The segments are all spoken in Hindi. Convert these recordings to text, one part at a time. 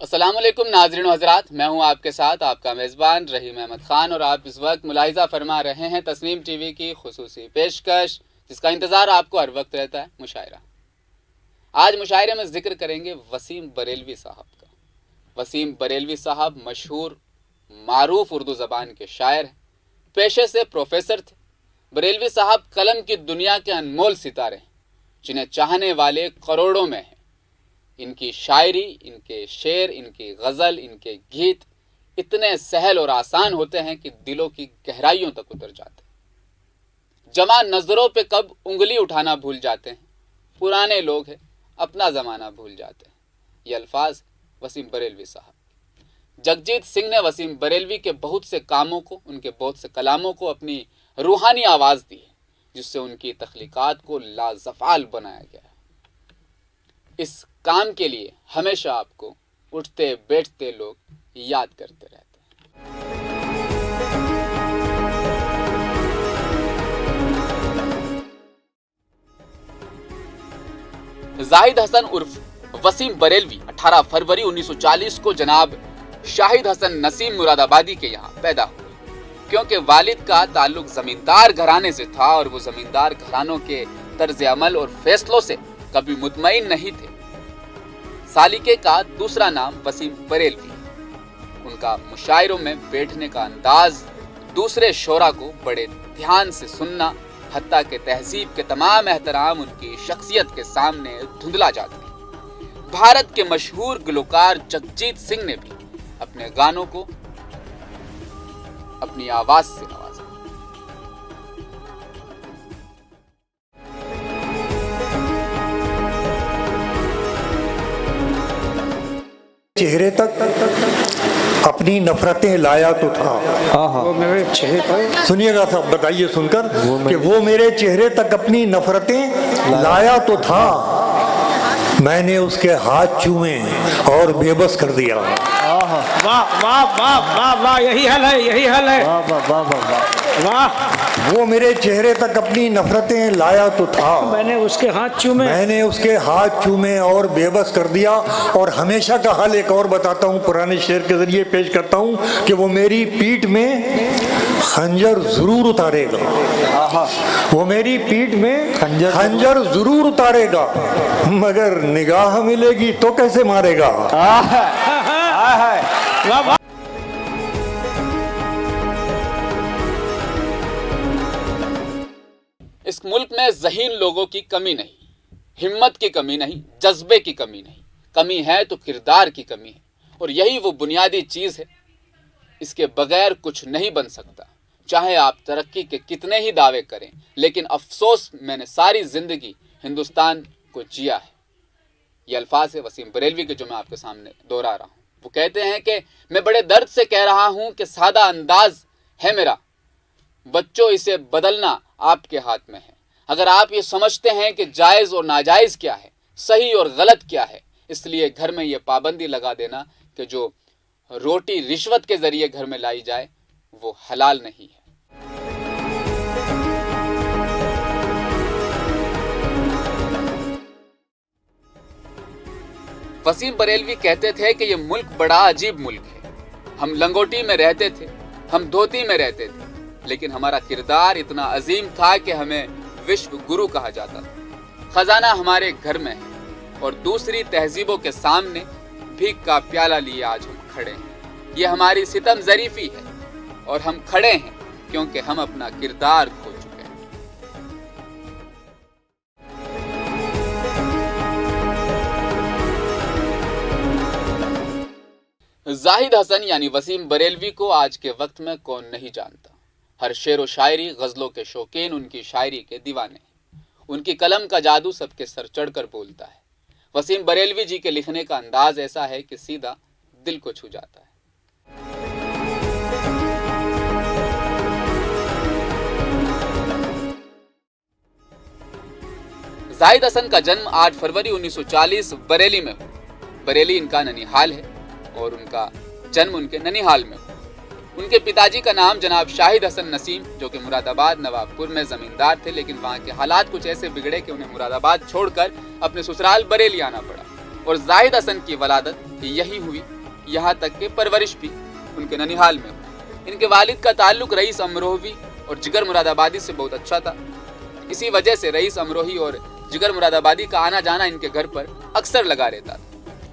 अस्सलाम वालेकुम नाज़रीन व हज़रात, मैं हूं आपके साथ आपका मेज़बान रहीम अहमद ख़ान और आप इस वक्त मुलाहिज़ा फरमा रहे हैं तस्नीम टीवी की खुसूसी पेशकश जिसका इंतज़ार आपको हर वक्त रहता है, मुशायरा। आज मुशायरे में ज़िक्र करेंगे वसीम बरेलवी साहब का। वसीम बरेलवी साहब मशहूर मारूफ उर्दू ज़बान के शायर हैं, पेशे से प्रोफेसर थे। बरेलवी साहब कलम की दुनिया के अनमोल सितारे हैं जिन्हें चाहने वाले करोड़ों में हैं। इनकी शायरी, इनके शेर, इनकी गज़ल, इनके गीत इतने सहल और आसान होते हैं कि दिलों की गहराइयों तक उतर जाते हैं। जमा नज़रों पे कब उंगली उठाना भूल जाते हैं, पुराने लोग हैं अपना ज़माना भूल जाते हैं। ये अल्फाज वसीम बरेलवी साहब। जगजीत सिंह ने वसीम बरेलवी के बहुत से कामों को, उनके बहुत से कलामों को अपनी रूहानी आवाज़ दी है, जिससे उनकी तख्लीकात को लाजवाल बनाया गया है। इस काम के लिए हमेशा आपको उठते बैठते लोग याद करते रहते हैं। जाहिद हसन उर्फ वसीम बरेलवी 18 फरवरी 1940 को जनाब शाहिद हसन नसीम मुरादाबादी के यहाँ पैदा हुए। क्योंकि वालिद का ताल्लुक जमींदार घराने से था और वो जमींदार घरानों के तर्ज अमल और फैसलों से कभी मुतमईन नहीं थे, सालिके का दूसरा नाम वसीम बरेलवी। उनका मुशायरों में बैठने का अंदाज दूसरे शोरा को बड़े ध्यान से सुनना, हत्ता के तहजीब के तमाम एहतराम उनकी शख्सियत के सामने धुंधला जाते हैं। भारत के मशहूर गुलकार जगजीत सिंह ने भी अपने गानों को अपनी आवाज से नवाजा। चेहरे तक अपनी नफरतें लाया तो था। वो मेरे चेहरे पर, सुनिएगा सब, बताइए सुनकर कि वो मेरे चेहरे तक अपनी नफरतें लाया तो था, मैंने उसके हाथ चूमे और बेबस कर दिया। वाह वाह वाह वाह वाह, यही हल है, यही हल है। वाह वाह वाह वाह वाह। वो मेरे चेहरे तक अपनी नफरतें लाया तो था, मैंने उसके हाथ चूमे, मैंने उसके हाथ चूमे और बेबस कर दिया। और हमेशा का हाल एक और बताता हूँ, पुराने शेर के जरिए पेश करता हूँ कि वो मेरी पीठ में खंजर जरूर उतारेगा, वो मेरी पीठ में खंजर जरूर उतारेगा, मगर निगाह मिलेगी तो कैसे मारेगा। वाह वाह। इस मुल्क में ज़हीन लोगों की कमी नहीं, हिम्मत की कमी नहीं, जज्बे की कमी नहीं। कमी है तो किरदार की कमी है, और यही वो बुनियादी चीज़ है। इसके बगैर कुछ नहीं बन सकता, चाहे आप तरक्की के कितने ही दावे करें। लेकिन अफसोस, मैंने सारी ज़िंदगी हिंदुस्तान को जिया है। ये अल्फाज है वसीम बरेलवी के जो मैं आपके सामने दोहरा रहा हूँ। वो कहते हैं कि मैं बड़े दर्द से कह रहा हूँ कि सादा अंदाज है मेरा, बच्चों इसे बदलना आपके हाथ में है। अगर आप ये समझते हैं कि जायज़ और नाजायज़ क्या है, सही और गलत क्या है, इसलिए घर में ये पाबंदी लगा देना कि जो रोटी रिश्वत के जरिए घर में लाई जाए वो हलाल नहीं है। वसीम बरेलवी कहते थे कि ये मुल्क बड़ा अजीब मुल्क है। हम लंगोटी में रहते थे, हम धोती में रहते थे, लेकिन हमारा किरदार इतना अजीम था कि हमें विश्व गुरु कहा जाता था। खजाना हमारे घर में है और दूसरी तहजीबों के सामने भीख का प्याला लिए आज हम खड़े हैं। ये हमारी सितम ज़रीफ़ी है और हम खड़े हैं क्योंकि हम अपना किरदार खो चुके हैं। जाहिद हसन यानी वसीम बरेलवी को आज के वक्त में कौन नहीं जानता। हर शेर व शायरी, गज़लों के शौकीन उनकी शायरी के दीवाने हैं। उनकी कलम का जादू सबके सर चढ़कर बोलता है। वसीम बरेलवी जी के लिखने का अंदाज ऐसा है कि सीधा दिल को छू जाता है। जाहिद हसन का जन्म 8 फरवरी 1940 बरेली में हुआ। बरेली इनका ननिहाल है और उनका जन्म उनके ननिहाल में हुआ। उनके पिताजी का नाम जनाब शाहिद हसन नसीम, जो कि मुरादाबाद नवाबपुर में जमींदार थे, लेकिन वहाँ के हालात कुछ ऐसे बिगड़े कि उन्हें मुरादाबाद छोड़कर अपने ससुराल बरेली आना पड़ा। और जाहिद हसन की वलादत यही हुई, यहाँ तक कि परवरिश भी उनके ननिहाल में हुई। इनके वालिद का ताल्लुक रईस अमरोही और जिगर मुरादाबादी से बहुत अच्छा था। इसी वजह से रईस अमरोही और जिगर मुरादाबादी का आना जाना इनके घर पर अक्सर लगा रहता था,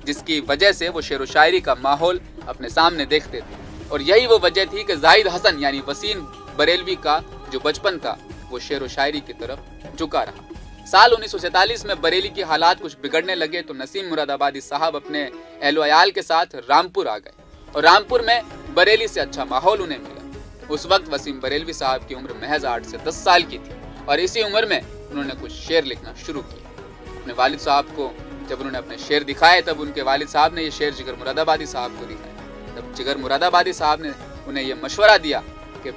जिसकी वजह से वो शेर व शायरी का माहौल अपने सामने देखते थे। और यही वो वजह थी कि जाहिद हसन यानी वसीम बरेलवी का जो बचपन था वो शेर व शायरी की तरफ झुका रहा। साल 1947 में बरेली की हालात कुछ बिगड़ने लगे तो नसीम मुरादाबादी साहब अपने अहलो अयाल के साथ रामपुर आ गए और रामपुर में बरेली से अच्छा माहौल उन्हें मिला। उस वक्त वसीम बरेलवी साहब की उम्र महज 8 से 10 साल की थी और इसी उम्र में उन्होंने कुछ शेर लिखना शुरू किया। अपने वालिद साहब को जब उन्होंने अपने शेर दिखाए तब उनके वालिद साहब ने ये शेर जिगर मुरादाबादी साहब को दिखाया। तब जिगर मुरादाबादी साहब ने उन्हें यह मशवरा दिया कि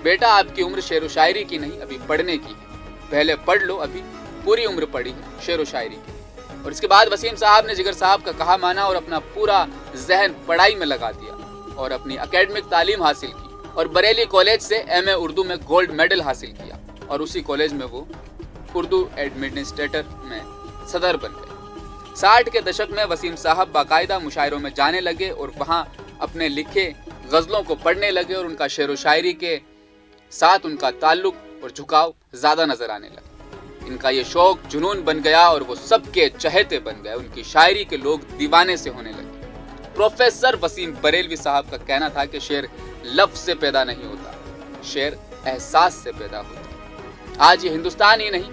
बेटा, आपकी उम्र शेर व शायरी की नहीं, अभी पढ़ने की है, पहले पढ़ लो, अभी पूरी उम्र पढ़ी है शेर व शायरी की। और इसके बाद वसीम साहब ने जिगर साहब का कहा माना और अपना पूरा जहन पढ़ाई में लगा दिया और अपनी एकेडमिक तालीम हासिल की और बरेली कॉलेज से MA उर्दू में गोल्ड मेडल हासिल किया और उसी कॉलेज में वो उर्दू एडमिनिस्ट्रेटर में सदर बन गए। 60 के दशक में वसीम साहब बाकायदा मुशायरों में जाने लगे और वहाँ अपने लिखे गज़लों को पढ़ने लगे और उनका शेर व शायरी के साथ उनका ताल्लुक और झुकाव ज़्यादा नजर आने लगा। इनका ये शौक जुनून बन गया और वो सबके चहेते बन गए। उनकी शायरी के लोग दीवाने से होने लगे। प्रोफेसर वसीम बरेलवी साहब का कहना था कि शेर लफ्ज़ से पैदा नहीं होता, शेर एहसास से पैदा होता। आज ये हिंदुस्तान ही नहीं,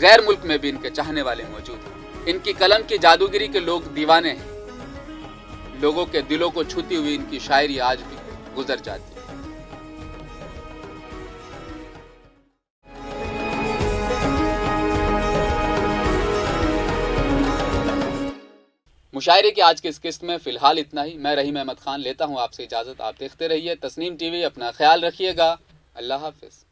गैर मुल्क में भी इनके चाहने वाले मौजूद हैं। इनकी कलम की जादूगिरी के लोग दीवाने हैं। लोगों के दिलों को छूती हुई इनकी शायरी आज भी गुजर जाती है। मुशायरे की आज की इस किस्त में फिलहाल इतना ही। मैं रहीम अहमद खान लेता हूं आपसे इजाजत। आप देखते रहिए तस्नीम टीवी। अपना ख्याल रखिएगा। अल्लाह हाफिज।